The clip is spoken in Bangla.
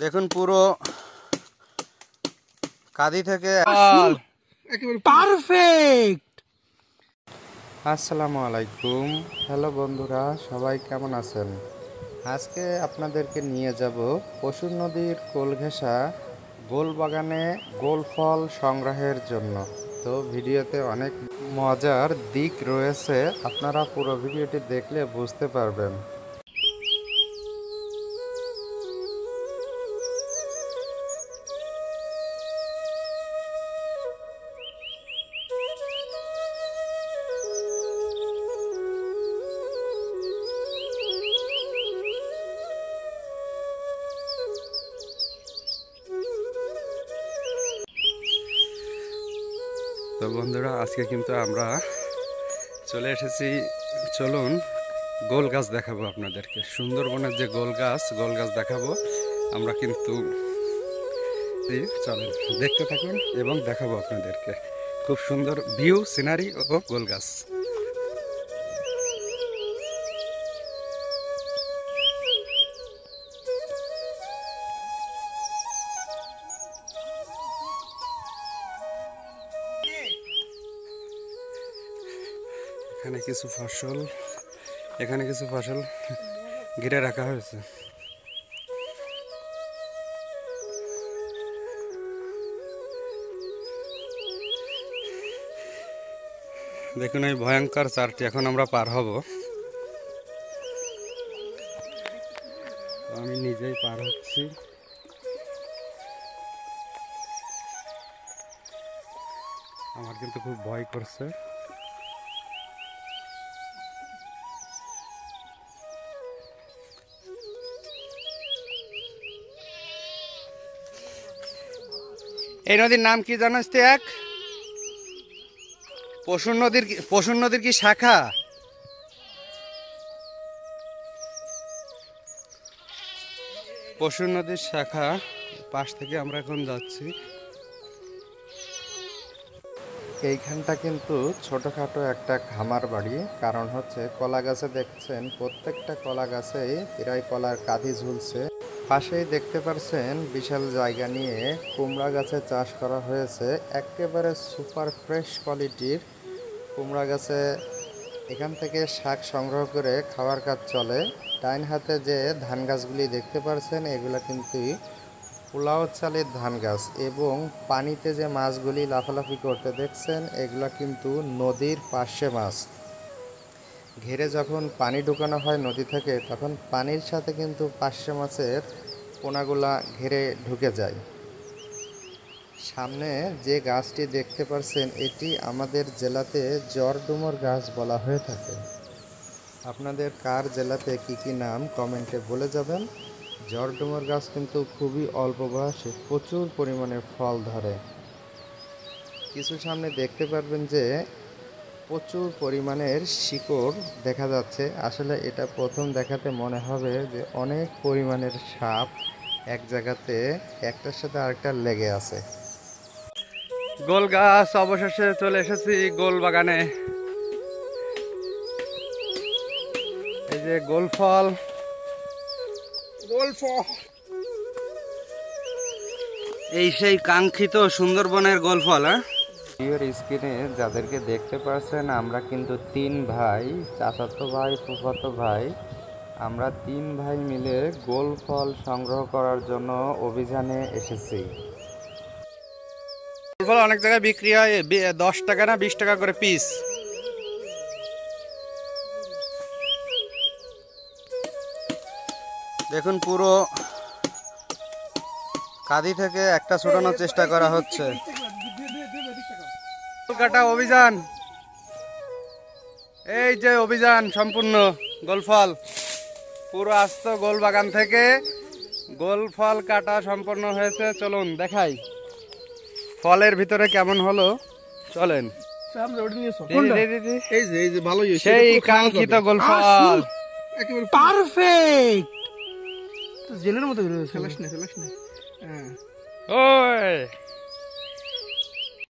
দেখুন পুরো কাঁদি থেকে একেবারে পারফেক্ট। আসসালামু আলাইকুম, হ্যালো বন্ধুরা, সবাই কেমন আছেন? আজকে আপনাদেরকে নিয়ে যাব পশুর নদীর কোল ঘেঁষা গোল বাগানে গোল ফল সংগ্রহের জন্য। তো ভিডিওতে অনেক মজার দিক রয়েছে, আপনারা পুরো ভিডিওটি দেখলে বুঝতে পারবেন। তো বন্ধুরা, আজকে কিন্তু আমরা চলে এসেছি, চলুন গোল গাছ দেখাবো আপনাদেরকে। সুন্দরবনের যে গোল গাছ দেখাবো আমরা, কিন্তু চলেন দেখতে থাকুন এবং দেখাবো আপনাদেরকে খুব সুন্দর ভিউ, সিনারি ও গোল গাছ। এখানে কিছু ফসল ঘিরে রাখা হয়েছে। দেখুন এই ভয়ঙ্কর চারটি এখন আমরা পার হব। আমি নিজেই পার হচ্ছি। আমার কিন্তু খুব ভয় করছে। এই নদীর নাম কি জানিস তো? এক পশুর নদীর কি শাখা? পশুর নদীর শাখা পাশ থেকে আমরা এখন যাচ্ছি। এইখানটা কিন্তু ছোটখাটো একটা খামার বাড়ি, কারণ হচ্ছে কলা গাছে দেখছেন প্রত্যেকটা কলা গাছেই প্রায় কলার কাঁদি ঝুলছে। পাশেই দেখতে পাচ্ছেন বিশাল জায়গা নিয়ে কুমড়া গাছে চাষ করা হয়েছে, একেবারে সুপার ফ্রেশ কোয়ালিটির কুমড়া গাছে। এখান থেকে শাক সংগ্রহ করে খাওয়ার কাজ চলে। ডাইন হাতে যে ধান গাছগুলি দেখতে পাচ্ছেন এগুলো কিন্তু পোলাও চালের ধান গাছ, এবং পানিতে যে মাছগুলি লাফালাফি করতে দেখছেন এগুলো কিন্তু নদীর পাশে মাছ। ঘেরে যখন পানি ঢুকানো হয় নদী থেকে, তখন পানির সাথে কিন্তু পার্শে মাছের পোনাগুলা ঘেরে ঢুকে যায়। সামনে যে গাছটি দেখতে পাচ্ছেন এটি আমাদের জেলাতে জরডুমুর গাছ বলা হয়ে থাকে। আপনাদের কার জেলাতে কি কি নাম কমেন্টে বলে যাবেন। জরডুমুর গাছ কিন্তু খুবই অল্প বয়সে প্রচুর পরিমাণে ফল ধরে। কিছু সামনে দেখতে পারবেন যে প্রচুর পরিমাণের শিকড় দেখা যাচ্ছে। আসলে এটা প্রথম দেখাতে মনে হবে যে অনেক পরিমাণের সাপ এক জায়গাতে একটার সাথে আরেকটা লেগে আছে। গোল গাছ অবশেষে চলে এসেছি গোল বাগানে। এই যে গোল ফল, এই সেই কাঙ্ক্ষিত সুন্দরবনের গোল ফল। ভিডিওর স্ক্রিনে যাদেরকে দেখতে পাচ্ছেন আমরা কিন্তু তিন ভাই, চাচাতো ভাই, ফুফাতো ভাই, আমরা তিন ভাই মিলে গোল ফল সংগ্রহ করার জন্য অভিযানে এসেছি। গোল ফল অনেক জায়গায় বিক্রি হয় 10 টাকা না 20 টাকা করে পিস। দেখুন পুরো কাঁদি থেকে একটা ছোটানোর চেষ্টা করা হচ্ছে। কাটা অভিযান, এই যে অভিযান সম্পূর্ণ। গোল ফল পুরো আস্ত গোল বাগান থেকে গোল ফল কাটা সম্পন্ন হয়েছে। চলুন দেখাই ফলের ভিতরে কেমন হলো, চলেন। সেই কাঙ্ক্ষিত গোল ফল একেবারে পারফেক্ট। জেলের মতো ফেলাস না। ওই